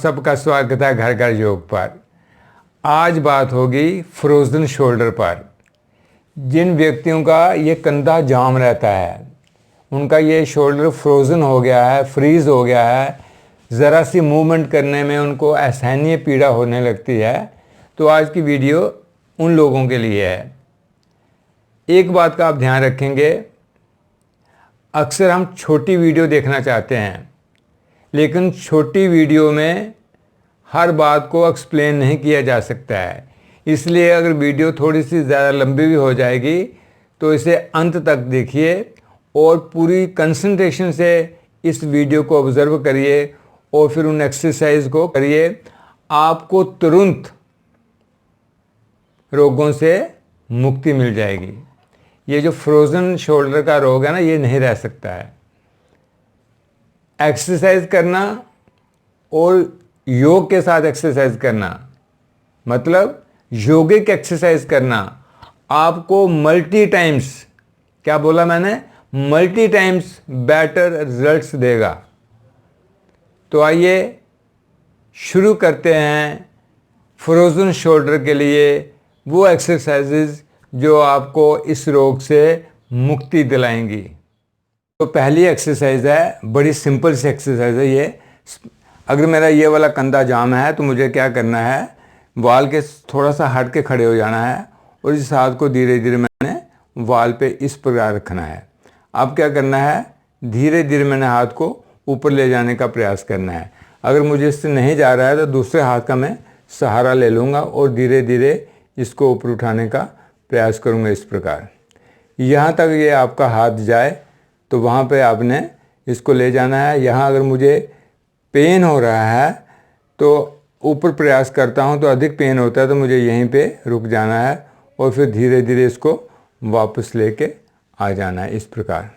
सबका स्वागत है घर घर योग पर। आज बात होगी फ्रोज़न शोल्डर पर। जिन व्यक्तियों का ये कंधा जाम रहता है, उनका ये शोल्डर फ्रोज़न हो गया है, फ्रीज़ हो गया है, ज़रा सी मूवमेंट करने में उनको असहनीय पीड़ा होने लगती है, तो आज की वीडियो उन लोगों के लिए है। एक बात का आप ध्यान रखेंगे, अक्सर हम छोटी वीडियो देखना चाहते हैं, लेकिन छोटी वीडियो में हर बात को एक्सप्लेन नहीं किया जा सकता है। इसलिए अगर वीडियो थोड़ी सी ज़्यादा लंबी भी हो जाएगी तो इसे अंत तक देखिए और पूरी कंसंट्रेशन से इस वीडियो को ऑब्ज़र्व करिए और फिर उन एक्सरसाइज को करिए। आपको तुरंत रोगों से मुक्ति मिल जाएगी। ये जो फ्रोज़न शोल्डर का रोग है ना, ये नहीं रह सकता है। एक्सरसाइज करना और योग के साथ एक्सरसाइज करना, मतलब योगिक एक्सरसाइज करना, आपको मल्टी टाइम्स, क्या बोला मैंने, मल्टी टाइम्स बेटर रिजल्ट्स देगा। तो आइए शुरू करते हैं फ्रोज़न शोल्डर के लिए वो एक्सरसाइजेज जो आपको इस रोग से मुक्ति दिलाएंगी। तो पहली एक्सरसाइज है, बड़ी सिंपल सी एक्सरसाइज है ये। अगर मेरा ये वाला कंधा जाम है तो मुझे क्या करना है, वाल के थोड़ा सा हट के खड़े हो जाना है और इस हाथ को धीरे धीरे मैंने वाल पे इस प्रकार रखना है। अब क्या करना है, धीरे धीरे मैंने हाथ को ऊपर ले जाने का प्रयास करना है। अगर मुझे इससे नहीं जा रहा है तो दूसरे हाथ का मैं सहारा ले लूँगा और धीरे धीरे इसको ऊपर उठाने का प्रयास करूँगा इस प्रकार। यहाँ तक ये आपका हाथ जाए तो वहाँ पे आपने इसको ले जाना है। यहाँ अगर मुझे पेन हो रहा है तो ऊपर प्रयास करता हूँ तो अधिक पेन होता है, तो मुझे यहीं पे रुक जाना है और फिर धीरे धीरे इसको वापस लेके आ जाना है इस प्रकार।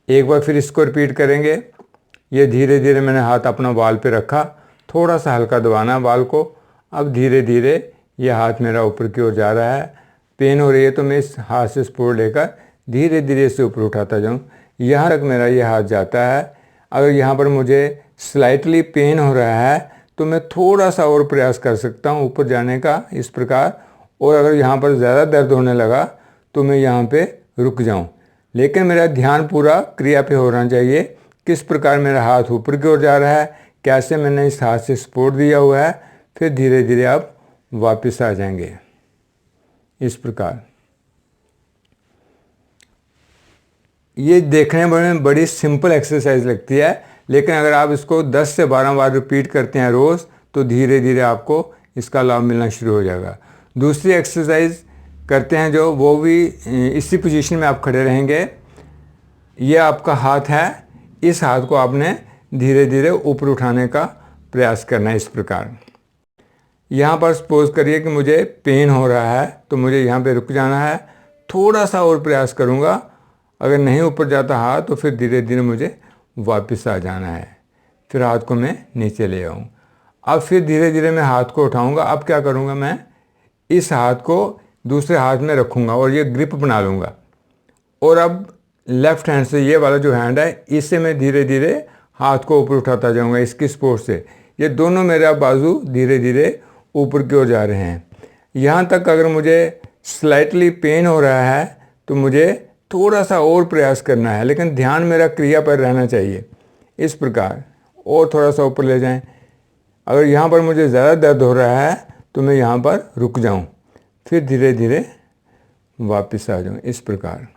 एक बार फिर इसको रिपीट करेंगे। ये धीरे धीरे मैंने हाथ अपना वाल पे रखा, थोड़ा सा हल्का दबाना है वाल को। अब धीरे धीरे ये हाथ मेरा ऊपर की ओर जा रहा है। पेन हो रही है तो मैं इस हाथ से सपोर्ट लेकर धीरे धीरे इसे ऊपर उठाता जाऊँ। यहाँ तक मेरा ये हाथ जाता है। अगर यहाँ पर मुझे स्लाइटली पेन हो रहा है तो मैं थोड़ा सा और प्रयास कर सकता हूँ ऊपर जाने का इस प्रकार। और अगर यहाँ पर ज़्यादा दर्द होने लगा तो मैं यहाँ पे रुक जाऊँ, लेकिन मेरा ध्यान पूरा क्रिया पे होना चाहिए। किस प्रकार मेरा हाथ ऊपर की ओर जा रहा है, कैसे मैंने इस हाथ से सपोर्ट दिया हुआ है, फिर धीरे धीरे आप वापस आ जाएंगे इस प्रकार। ये देखने में बड़ी सिंपल एक्सरसाइज लगती है, लेकिन अगर आप इसको 10 से 12 बार रिपीट करते हैं रोज़ तो धीरे धीरे आपको इसका लाभ मिलना शुरू हो जाएगा। दूसरी एक्सरसाइज करते हैं जो, वो भी इसी पोजीशन में आप खड़े रहेंगे। ये आपका हाथ है, इस हाथ को आपने धीरे धीरे ऊपर उठाने का प्रयास करना है इस प्रकार। यहाँ पर सपोज करिए कि मुझे पेन हो रहा है तो मुझे यहाँ पे रुक जाना है, थोड़ा सा और प्रयास करूँगा। अगर नहीं ऊपर जाता हाथ तो फिर धीरे धीरे मुझे वापस आ जाना है, फिर हाथ को मैं नीचे ले आऊँ। अब फिर धीरे धीरे मैं हाथ को उठाऊँगा। अब क्या करूँगा, मैं इस हाथ को दूसरे हाथ में रखूँगा और ये ग्रिप बना लूँगा। और अब लेफ़्ट हैंड से, ये वाला जो हैंड है, इससे मैं धीरे धीरे हाथ को ऊपर उठाता जाऊँगा इसकी सपोर्ट से। ये दोनों मेरा बाजू धीरे धीरे ऊपर की ओर जा रहे हैं। यहाँ तक अगर मुझे स्लाइटली पेन हो रहा है तो मुझे थोड़ा सा और प्रयास करना है, लेकिन ध्यान मेरा क्रिया पर रहना चाहिए इस प्रकार। और थोड़ा सा ऊपर ले जाएं। अगर यहाँ पर मुझे ज़्यादा दर्द हो रहा है तो मैं यहाँ पर रुक जाऊँ, फिर धीरे धीरे वापस आ जाऊँ इस प्रकार।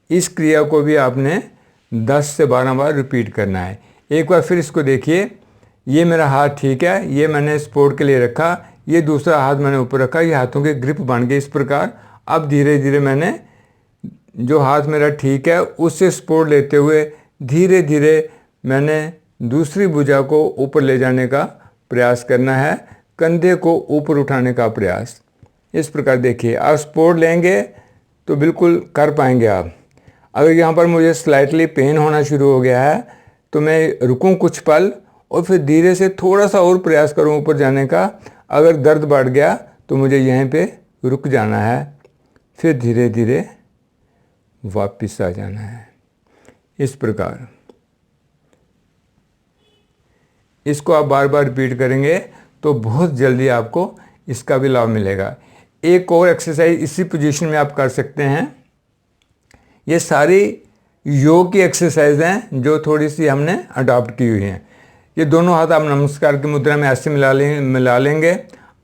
इस क्रिया को भी आपने 10 से 12 बार रिपीट करना है। एक बार फिर इसको देखिए। ये मेरा हाथ ठीक है, ये मैंने सपोर्ट के लिए रखा, ये दूसरा हाथ मैंने ऊपर रखा, ये हाथों के ग्रिप बन गए इस प्रकार। अब धीरे धीरे मैंने जो हाथ मेरा ठीक है उससे सपोर्ट लेते हुए धीरे धीरे मैंने दूसरी भुजा को ऊपर ले जाने का प्रयास करना है, कंधे को ऊपर उठाने का प्रयास इस प्रकार। देखिए, आप सपोर्ट लेंगे तो बिल्कुल कर पाएंगे आप। अगर यहाँ पर मुझे स्लाइटली पेन होना शुरू हो गया है तो मैं रुकूँ कुछ पल और फिर धीरे से थोड़ा सा और प्रयास करूँ ऊपर जाने का। अगर दर्द बढ़ गया तो मुझे यहीं पे रुक जाना है, फिर धीरे धीरे वापस आ जाना है। इस प्रकार इसको आप बार बार रिपीट करेंगे तो बहुत जल्दी आपको इसका भी लाभ मिलेगा। एक और एक्सरसाइज इसी पोजीशन में आप कर सकते हैं। ये सारी योग की एक्सरसाइज हैं जो थोड़ी सी हमने अडॉप्ट की हुई हैं। ये दोनों हाथ आप नमस्कार की मुद्रा में ऐसे मिला लेंगे।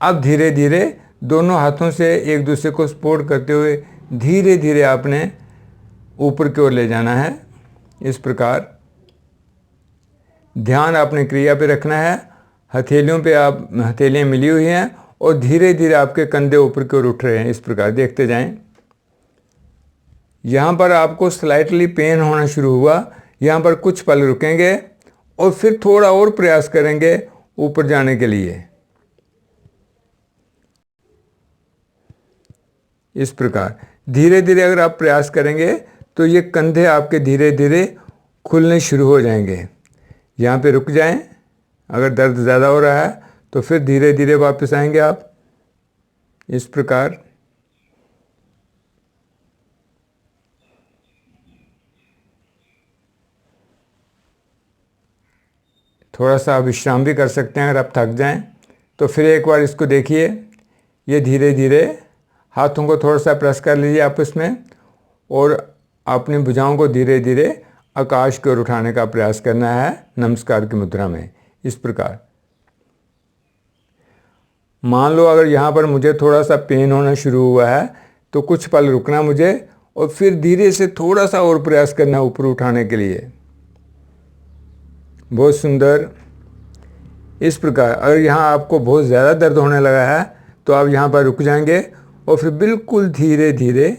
अब धीरे धीरे दोनों हाथों से एक दूसरे को सपोर्ट करते हुए धीरे धीरे आपने ऊपर की ओर ले जाना है। इस प्रकार ध्यान आपने क्रिया पे रखना है। हथेलियाँ मिली हुई हैं और धीरे धीरे आपके कंधे ऊपर की ओर उठ रहे हैं। इस प्रकार देखते जाएं। यहाँ पर आपको स्लाइटली पेन होना शुरू हुआ, यहाँ पर कुछ पल रुकेंगे और फिर थोड़ा और प्रयास करेंगे ऊपर जाने के लिए। इस प्रकार धीरे धीरे अगर आप प्रयास करेंगे तो ये कंधे आपके धीरे धीरे खुलने शुरू हो जाएंगे। यहाँ पे रुक जाएं। अगर दर्द ज़्यादा हो रहा है तो फिर धीरे धीरे वापस आएंगे आप। इस प्रकार थोड़ा सा आप विश्राम भी कर सकते हैं अगर आप थक जाएं तो। फिर एक बार इसको देखिए। ये धीरे धीरे हाथों को थोड़ा सा प्रेस कर लीजिए आपस में और अपनी भुजाओं को धीरे धीरे आकाश की ओर उठाने का प्रयास करना है नमस्कार की मुद्रा में। इस प्रकार मान लो अगर यहाँ पर मुझे थोड़ा सा पेन होना शुरू हुआ है तो कुछ पल रुकना मुझे और फिर धीरे से थोड़ा सा और प्रयास करना ऊपर उठाने के लिए। बहुत सुंदर। इस प्रकार अगर यहाँ आपको बहुत ज़्यादा दर्द होने लगा है तो आप यहाँ पर रुक जाएंगे और फिर बिल्कुल धीरे धीरे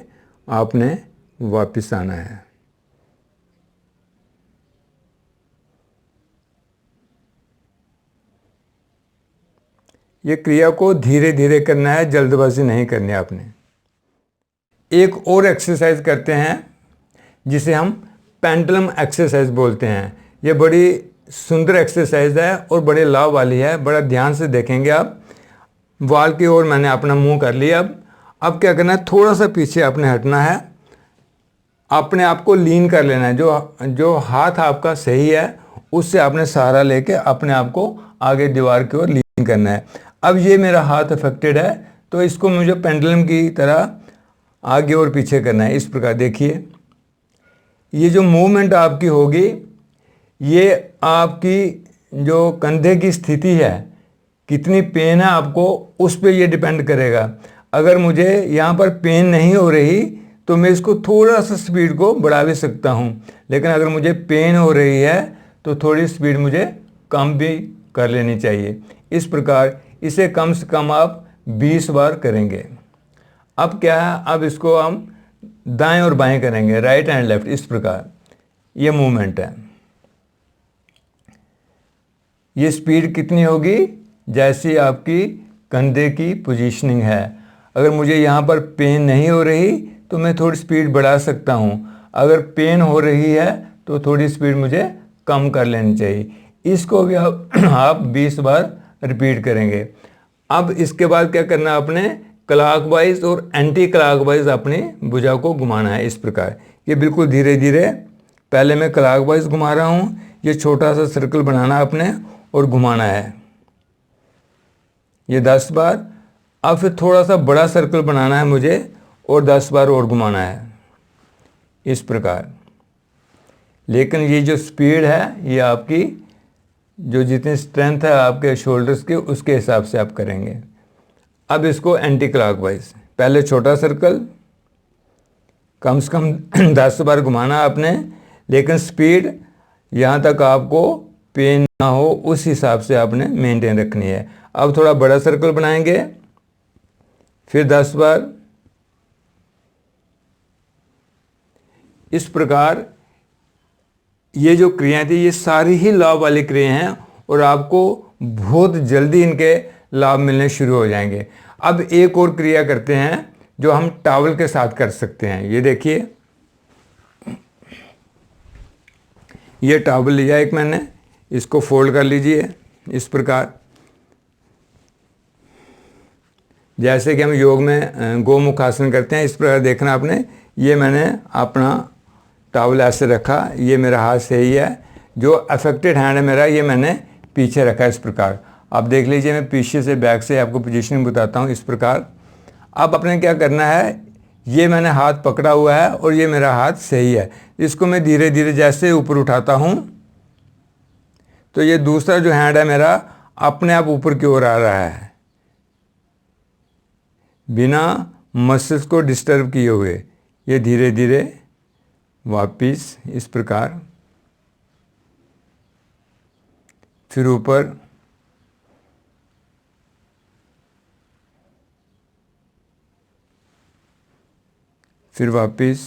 आपने वापस आना है। ये क्रिया को धीरे धीरे करना है, जल्दबाजी नहीं करनी आपने। एक और एक्सरसाइज करते हैं जिसे हम पेंडुलम एक्सरसाइज बोलते हैं। ये बड़ी सुंदर एक्सरसाइज है और बड़े लाभ वाली है। बड़ा ध्यान से देखेंगे आप। वॉल की ओर मैंने अपना मुंह कर लिया। अब क्या करना है, थोड़ा सा पीछे आपने हटना है। अपने आप को लीन कर लेना है। जो हाथ आपका सही है उससे आपने सहारा लेके अपने आप को आगे दीवार की ओर लीन करना है। अब ये मेरा हाथ अफेक्टेड है तो इसको मुझे पेंडुलम की तरह आगे और पीछे करना है। इस प्रकार देखिए, ये जो मूवमेंट आपकी होगी ये आपकी जो कंधे की स्थिति है, कितनी पेन है आपको, उस पर ये डिपेंड करेगा। अगर मुझे यहाँ पर पेन नहीं हो रही तो मैं इसको थोड़ा सा स्पीड को बढ़ा भी सकता हूँ, लेकिन अगर मुझे पेन हो रही है तो थोड़ी स्पीड मुझे कम भी कर लेनी चाहिए। इस प्रकार इसे कम से कम आप 20 बार करेंगे। अब क्या है, अब इसको हम दाएं और बाएं करेंगे, राइट एंड लेफ्ट। इस प्रकार ये मूवमेंट है। ये स्पीड कितनी होगी, जैसी आपकी कंधे की पोजीशनिंग है। अगर मुझे यहाँ पर पेन नहीं हो रही तो मैं थोड़ी स्पीड बढ़ा सकता हूँ। अगर पेन हो रही है तो थोड़ी स्पीड मुझे कम कर लेनी चाहिए। इसको भी आप 20 बार रिपीट करेंगे। अब इसके बाद क्या करना है, आपने क्लॉकवाइज और एंटी क्लॉकवाइज अपनी भुजा को घुमाना है। इस प्रकार ये बिल्कुल धीरे धीरे, पहले मैं क्लॉकवाइज घुमा रहा हूँ। ये छोटा सा सर्कल बनाना है आपने और घुमाना है ये 10 बार। अब फिर थोड़ा सा बड़ा सर्कल बनाना है मुझे और 10 बार और घुमाना है इस प्रकार। लेकिन ये जो स्पीड है ये आपकी जो जितनी स्ट्रेंथ है आपके शोल्डर्स की उसके हिसाब से आप करेंगे। अब इसको एंटी क्लॉकवाइज, पहले छोटा सर्कल कम से कम 10 बार घुमाना आपने, लेकिन स्पीड यहाँ तक आपको पेन ना हो उस हिसाब से आपने मेंटेन रखनी है। अब थोड़ा बड़ा सर्कल बनाएंगे, फिर 10 बार। इस प्रकार ये जो क्रियाएं थी ये सारी ही लाभ वाली क्रियाएं हैं और आपको बहुत जल्दी इनके लाभ मिलने शुरू हो जाएंगे। अब एक और क्रिया करते हैं जो हम टॉवल के साथ कर सकते हैं। ये देखिए, ये टॉवल लिया एक मैंने, इसको फोल्ड कर लीजिए इस प्रकार। जैसे कि हम योग में गोमुख आसन करते हैं, इस प्रकार देखना आपने। ये मैंने अपना टॉवल ऐसे रखा, ये मेरा हाथ सही है। जो अफेक्टेड हैंड है मेरा, ये मैंने पीछे रखा इस प्रकार। आप देख लीजिए, मैं पीछे से बैक से आपको पोजीशनिंग बताता हूँ इस प्रकार। अब अपने क्या करना है, ये मैंने हाथ पकड़ा हुआ है और ये मेरा हाथ सही है। इसको मैं धीरे धीरे जैसे ऊपर उठाता हूँ तो ये दूसरा जो हैंड है मेरा अपने आप ऊपर की ओर आ रहा है, बिना मसल्स को डिस्टर्ब किए हुए। ये धीरे धीरे वापिस इस प्रकार, फिर ऊपर, फिर वापिस,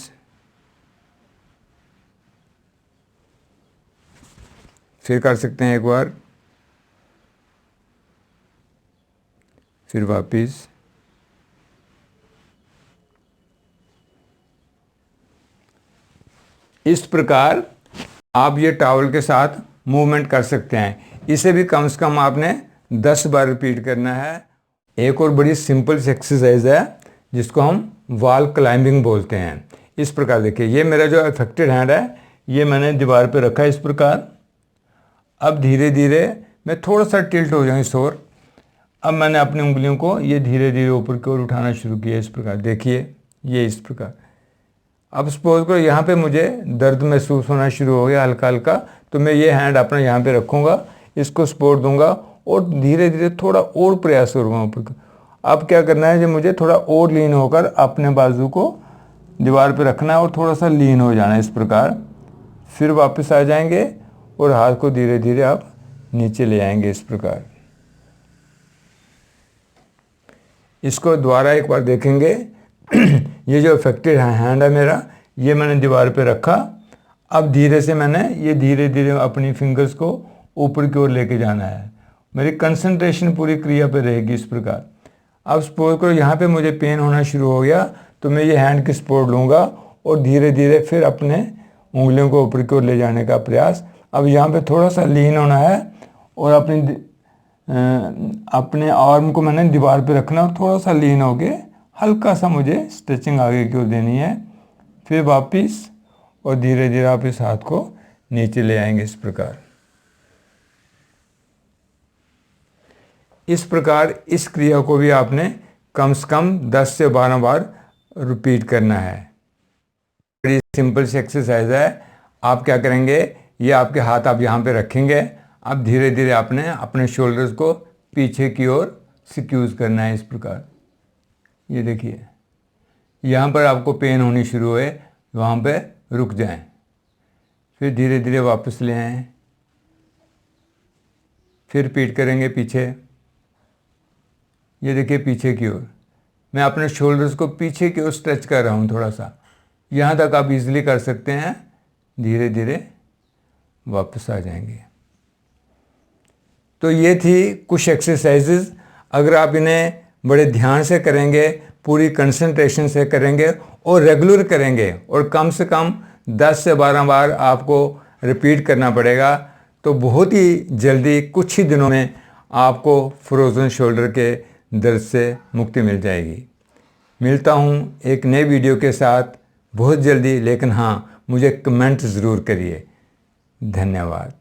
फिर कर सकते हैं एक बार, फिर वापिस। इस प्रकार आप ये टॉवल के साथ मूवमेंट कर सकते हैं। इसे भी कम से कम आपने 10 बार रिपीट करना है। एक और बड़ी सिंपल सी एक्सरसाइज है जिसको हम वॉल क्लाइंबिंग बोलते हैं। इस प्रकार देखिए, ये मेरा जो अफेक्टेड हैंड है, ये मैंने दीवार पे रखा है इस प्रकार। अब धीरे धीरे मैं थोड़ा सा टिल्ट हो जाऊँ इस ओर। अब मैंने अपनी उंगलियों को ये धीरे धीरे ऊपर की ओर उठाना शुरू किया इस प्रकार। देखिए ये इस प्रकार। अब सपोज करो यहाँ पे मुझे दर्द महसूस होना शुरू हो गया हल्का हल्का, तो मैं ये हैंड अपना यहाँ पे रखूँगा, इसको सपोर्ट दूंगा और धीरे धीरे थोड़ा और प्रयास करूँगा ऊपर। अब क्या करना है, जो मुझे थोड़ा और लीन होकर अपने बाजू को दीवार पे रखना है और थोड़ा सा लीन हो जाना है इस प्रकार। फिर वापस आ जाएंगे और हाथ को धीरे धीरे आप नीचे ले आएंगे इस प्रकार। इसको दोबारा एक बार देखेंगे। ये जो अफेक्टेड हैंड है मेरा, ये मैंने दीवार पे रखा। अब धीरे से मैंने ये धीरे धीरे अपनी फिंगर्स को ऊपर की ओर लेके जाना है। मेरी कंसंट्रेशन पूरी क्रिया पे रहेगी इस प्रकार। अब सपोज करो यहाँ पे मुझे पेन होना शुरू हो गया, तो मैं ये हैंड की सपोर्ट लूँगा और धीरे धीरे फिर अपने उंगलियों को ऊपर की ओर ले जाने का प्रयास। अब यहाँ पे थोड़ा सा लीन होना है और अपने आर्म को मैंने दीवार पे रखना और थोड़ा सा लीन हो के हल्का सा मुझे स्ट्रेचिंग आगे की ओर देनी है। फिर वापिस और धीरे धीरे आप इस हाथ को नीचे ले आएंगे इस प्रकार। इस प्रकार इस क्रिया को भी आपने कम से कम 10 से 12 बार रिपीट करना है। बड़ी सिंपल सी एक्सरसाइज है। आप क्या करेंगे, ये आपके हाथ आप यहाँ पे रखेंगे। अब धीरे धीरे आपने अपने शोल्डर्स को पीछे की ओर सिक्यूज करना है इस प्रकार। ये देखिए, यहाँ पर आपको पेन होनी शुरू हुए, वहाँ पे रुक जाएं, फिर धीरे धीरे वापस ले आएं, फिर रिपीट करेंगे पीछे। ये देखिए पीछे की ओर, मैं अपने शोल्डर्स को पीछे की ओर स्ट्रेच कर रहा हूँ थोड़ा सा। यहाँ तक आप इजीली कर सकते हैं। धीरे धीरे वापस आ जाएंगे। तो ये थी कुछ एक्सरसाइजेज। अगर आप इन्हें बड़े ध्यान से करेंगे, पूरी कंसंट्रेशन से करेंगे और रेगुलर करेंगे और कम से कम 10 से 12 बार आपको रिपीट करना पड़ेगा, तो बहुत ही जल्दी कुछ ही दिनों में आपको फ्रोज़न शोल्डर के दर्द से मुक्ति मिल जाएगी। मिलता हूँ एक नए वीडियो के साथ बहुत जल्दी, लेकिन हाँ, मुझे कमेंट ज़रूर करिए। धन्यवाद।